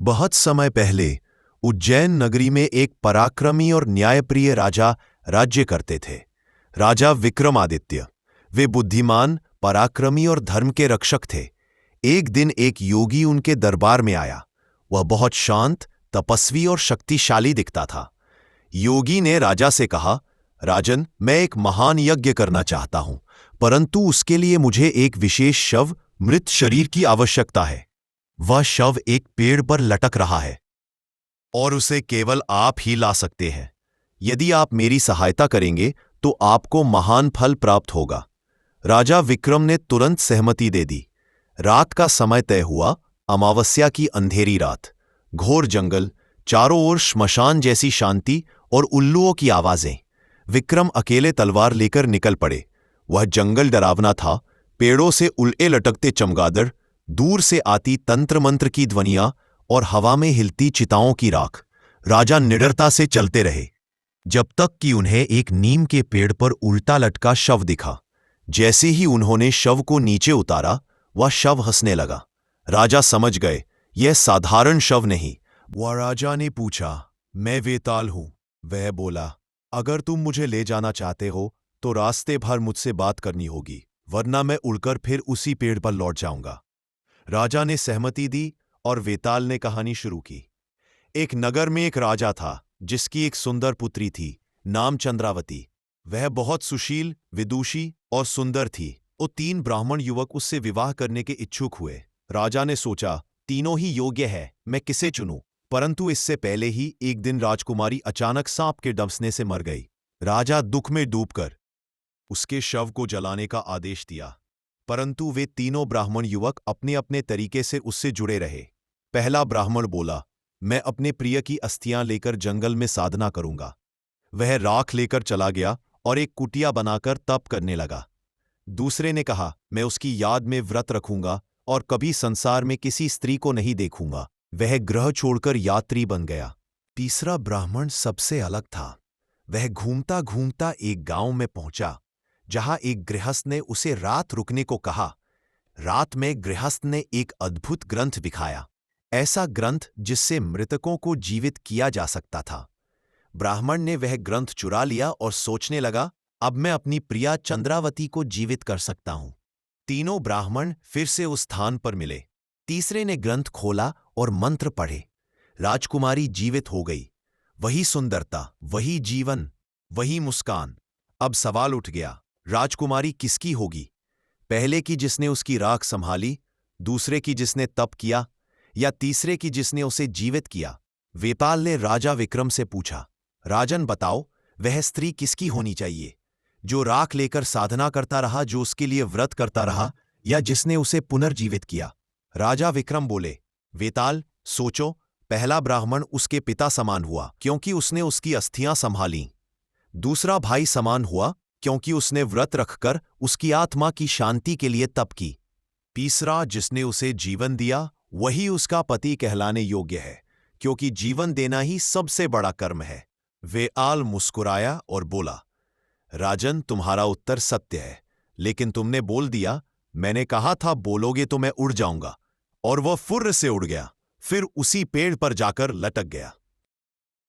बहुत समय पहले उज्जैन नगरी में एक पराक्रमी और न्यायप्रिय राजा राज्य करते थे। राजा विक्रमादित्य। वे बुद्धिमान, पराक्रमी और धर्म के रक्षक थे। एक दिन एक योगी उनके दरबार में आया। वह बहुत शांत, तपस्वी और शक्तिशाली दिखता था। योगी ने राजा से कहा, राजन, मैं एक महान यज्ञ करना चाहता हूं, परंतु उसके लिए मुझे एक विशेष शव, मृत शरीर की आवश्यकता है। वह शव एक पेड़ पर लटक रहा है और उसे केवल आप ही ला सकते हैं। यदि आप मेरी सहायता करेंगे तो आपको महान फल प्राप्त होगा। राजा विक्रम ने तुरंत सहमति दे दी। रात का समय तय हुआ। अमावस्या की अंधेरी रात, घोर जंगल, चारों ओर श्मशान जैसी शांति और उल्लुओं की आवाजें। विक्रम अकेले तलवार लेकर निकल पड़े। वह जंगल डरावना था। पेड़ों से उल्टे लटकते चमगादड़, दूर से आती तंत्र मंत्र की ध्वनियां और हवा में हिलती चिताओं की राख। राजा निडरता से चलते रहे, जब तक कि उन्हें एक नीम के पेड़ पर उल्टा लटका शव दिखा। जैसे ही उन्होंने शव को नीचे उतारा, वह शव हंसने लगा। राजा समझ गए, यह साधारण शव नहीं। वह राजा ने पूछा, मैं वेताल हूं। वह बोला, अगर तुम मुझे ले जाना चाहते हो तो रास्ते भर मुझसे बात करनी होगी, वरना मैं उड़कर फिर उसी पेड़ पर लौट जाऊंगा। राजा ने सहमति दी और वेताल ने कहानी शुरू की। एक नगर में एक राजा था जिसकी एक सुंदर पुत्री थी, नाम चंद्रावती। वह बहुत सुशील, विदुषी और सुंदर थी। वो 3 ब्राह्मण युवक उससे विवाह करने के इच्छुक हुए। राजा ने सोचा, तीनों ही योग्य है, मैं किसे चुनूं? परंतु इससे पहले ही एक दिन राजकुमारी अचानक सांप के डंसने से मर गई। राजा दुख में डूबकर उसके शव को जलाने का आदेश दिया, परंतु वे तीनों ब्राह्मण युवक अपने अपने तरीके से उससे जुड़े रहे। पहला ब्राह्मण बोला, मैं अपने प्रिय की अस्थियां लेकर जंगल में साधना करूंगा। वह राख लेकर चला गया और एक कुटिया बनाकर तप करने लगा। दूसरे ने कहा, मैं उसकी याद में व्रत रखूंगा और कभी संसार में किसी स्त्री को नहीं देखूंगा। वह ग्रह छोड़कर यात्री बन गया। तीसरा ब्राह्मण सबसे अलग था। वह घूमता घूमता एक गांव में पहुंचा, जहां एक गृहस्थ ने उसे रात रुकने को कहा। रात में गृहस्थ ने एक अद्भुत ग्रंथ दिखाया, ऐसा ग्रंथ जिससे मृतकों को जीवित किया जा सकता था। ब्राह्मण ने वह ग्रंथ चुरा लिया और सोचने लगा, अब मैं अपनी प्रिया चंद्रावती को जीवित कर सकता हूं। तीनों ब्राह्मण फिर से उस स्थान पर मिले। तीसरे ने ग्रंथ खोला और मंत्र पढ़े। राजकुमारी जीवित हो गई। वही सुंदरता, वही जीवन, वही मुस्कान। अब सवाल उठ गया, राजकुमारी किसकी होगी? पहले की जिसने उसकी राख संभाली, दूसरे की जिसने तप किया, या तीसरे की जिसने उसे जीवित किया? वेताल ने राजा विक्रम से पूछा, राजन बताओ, वह स्त्री किसकी होनी चाहिए? जो राख लेकर साधना करता रहा, जो उसके लिए व्रत करता रहा, या जिसने उसे पुनर्जीवित किया? राजा विक्रम बोले, वेताल, सोचो। पहला ब्राह्मण उसके पिता समान हुआ क्योंकि उसने उसकी अस्थियां संभालीं। दूसरा भाई समान हुआ क्योंकि उसने व्रत रखकर उसकी आत्मा की शांति के लिए तप की। तीसरा, जिसने उसे जीवन दिया, वही उसका पति कहलाने योग्य है, क्योंकि जीवन देना ही सबसे बड़ा कर्म है। वेताल मुस्कुराया और बोला, राजन, तुम्हारा उत्तर सत्य है, लेकिन तुमने बोल दिया। मैंने कहा था बोलोगे तो मैं उड़ जाऊंगा। और वह फुर्र से उड़ गया, फिर उसी पेड़ पर जाकर लटक गया।